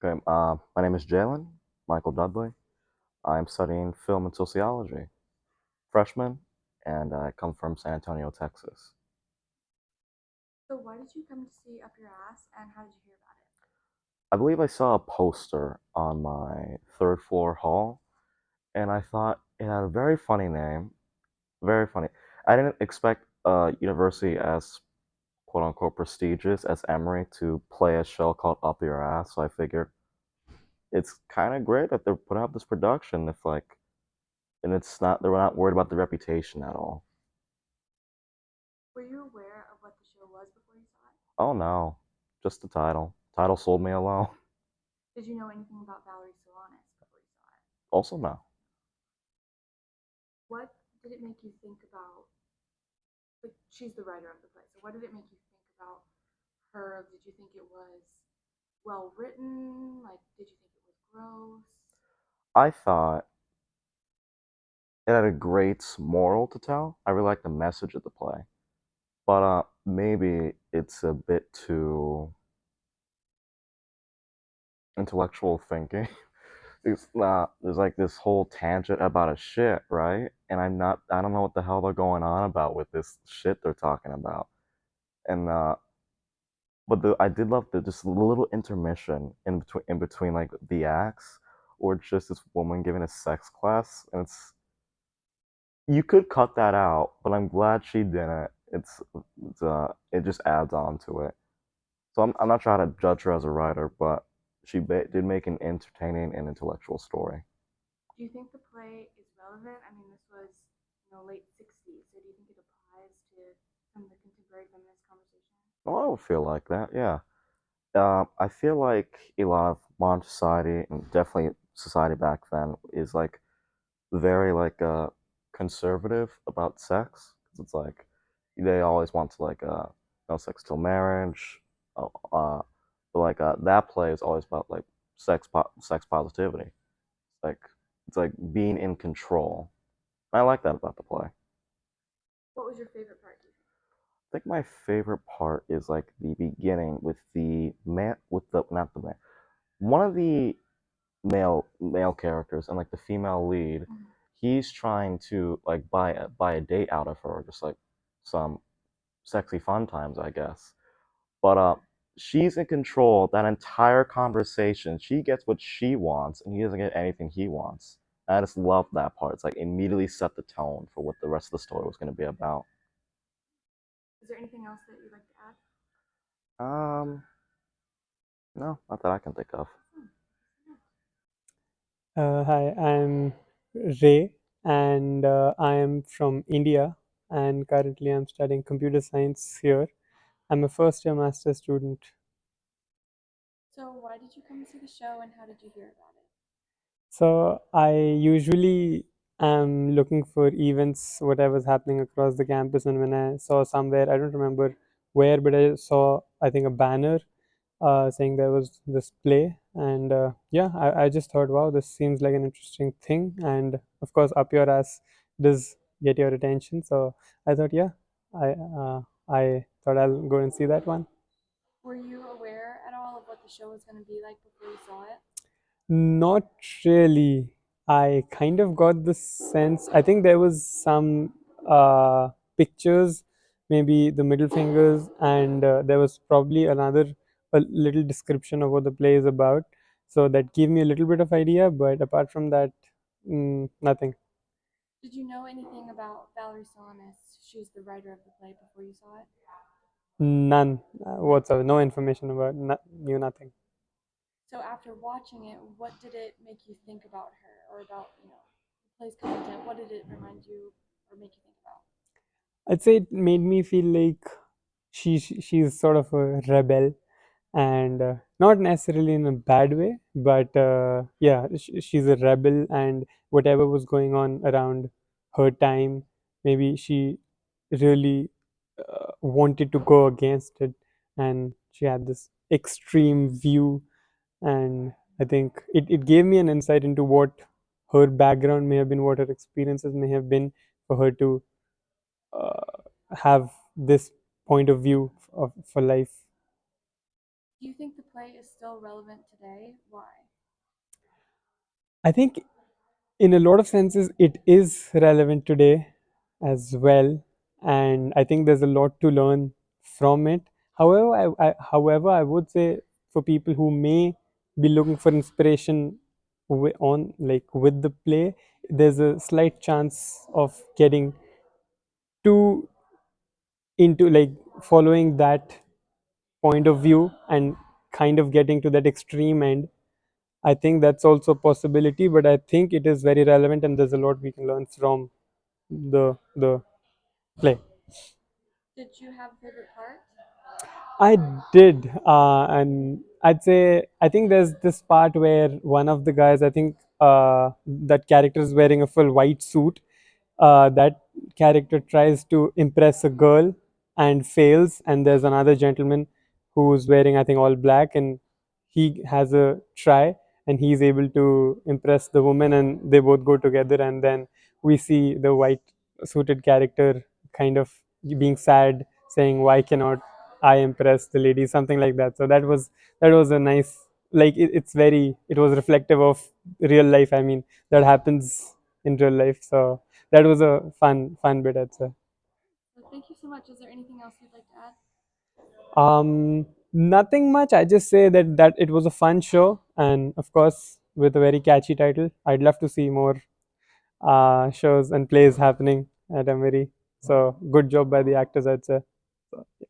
Okay, my name is Jaelyn, Michael Dudley. I'm studying film and sociology, freshman, and I come from San Antonio, Texas. So why did you come to see Up Your Ass and how did you hear about it? I believe I saw a poster on my third floor hall, and I thought it had a very funny name. Very funny. I didn't expect a university as quote unquote prestigious as Emory to play a show called Up Your Ass, so I figured it's kind of great that they're putting out this production if like and it's not they're not worried about the reputation at all. Were you aware of what the show was before you saw it? Oh no, just the title. Title sold me alone. Did you know anything about Valerie Solanas before you saw it? Also no. What did it make you think about? Like, she's the writer of the play, so what did it make you think about her? Did you think it was well written? Like, did you think it was gross? I thought it had a great moral to tell. I really like the message of the play, but maybe it's a bit too intellectual thinking. It's not. There's like this whole tangent about a shit, right? And I don't know what the hell they're going on about with this shit they're talking about. And but I did love the just little intermission in between like the acts, or just this woman giving a sex class, and you could cut that out, but I'm glad she didn't. It just adds on to it. So I'm not trying to judge her as a writer, but did make an entertaining and intellectual story. Do you think the play is relevant? I mean, this was late '60s, so do you think it applies to some of the contemporary feminist conversation? Well, I would feel like that, yeah. I feel like a lot of modern society, and definitely society back then, is like very like conservative about sex. 'Cause it's like they always want to like no sex till marriage. Uh, uh, but like that play is always about like sex positivity. Like it's like being in control. I like that about the play. What was your favorite part, do you think? I think my favorite part is like the beginning with the man with the not the man one of the male characters and like the female lead. Mm-hmm. He's trying to like buy a date out of her, just like some sexy fun times, I guess. But she's in control that entire conversation. She gets what she wants, and he doesn't get anything he wants. I just love that part. It's like immediately set the tone for what the rest of the story was going to be about. Is there anything else that you'd like to add? Um, no, not that I can think of. Awesome. Hi, I'm Ray, and I am from India, and currently I'm studying computer science here. I'm a first year master student. So, why did you come see the show and how did you hear about it? So I usually am looking for events, whatever's happening across the campus, and when I saw somewhere, I don't remember where, but I saw, I think, a banner saying there was this play, and yeah, I just thought, wow, this seems like an interesting thing, and of course, Up Your Ass does get your attention, so I thought, yeah, I thought I'll go and see that one. Were you aware at all of what the show was going to be like before you saw it? Not really. I kind of got the sense. I think there was some pictures, maybe the middle fingers, and there was probably a little description of what the play is about. So that gave me a little bit of idea, but apart from that, nothing. Did you know anything about Valerie Solanas? She's the writer of the play before you saw it. None whatsoever. No information about. Knew nothing. So, after watching it, what did it make you think about her or about, the play's content? What did it remind you or make you think about? I'd say it made me feel like she's sort of a rebel, and not necessarily in a bad way, but yeah, she's a rebel, and whatever was going on around her time, maybe she really wanted to go against it, and she had this extreme view, and I think it gave me an insight into what her background may have been, what her experiences may have been for her to have this point of view for life. Do you think the play is still relevant today? Why? I think in a lot of senses it is relevant today as well, and I think there's a lot to learn from it. However, I would say for people who may be looking for inspiration on like with the play, there's a slight chance of getting too into like following that point of view and kind of getting to that extreme end. I think that's also a possibility, but I think it is very relevant and there's a lot we can learn from the play. Did you have a favorite part? I did, and I'd say I think there's this part where one of the guys, I think that character is wearing a full white suit. That character tries to impress a girl and fails, and there's another gentleman who's wearing, I think, all black, and he has a try, and he's able to impress the woman, and they both go together, and then we see the white suited character kind of being sad, saying, "Why cannot I impress the lady?" Something like that. So that was a nice, like it's very, it was reflective of real life. I mean, that happens in real life. So that was a fun bit, I'd say. Well, thank you so much. Is there anything else you'd like to add? Nothing much. I just say that it was a fun show, and of course, with a very catchy title. I'd love to see more shows and plays happening at Emory. So good job by the actors, I'd say. So, yeah.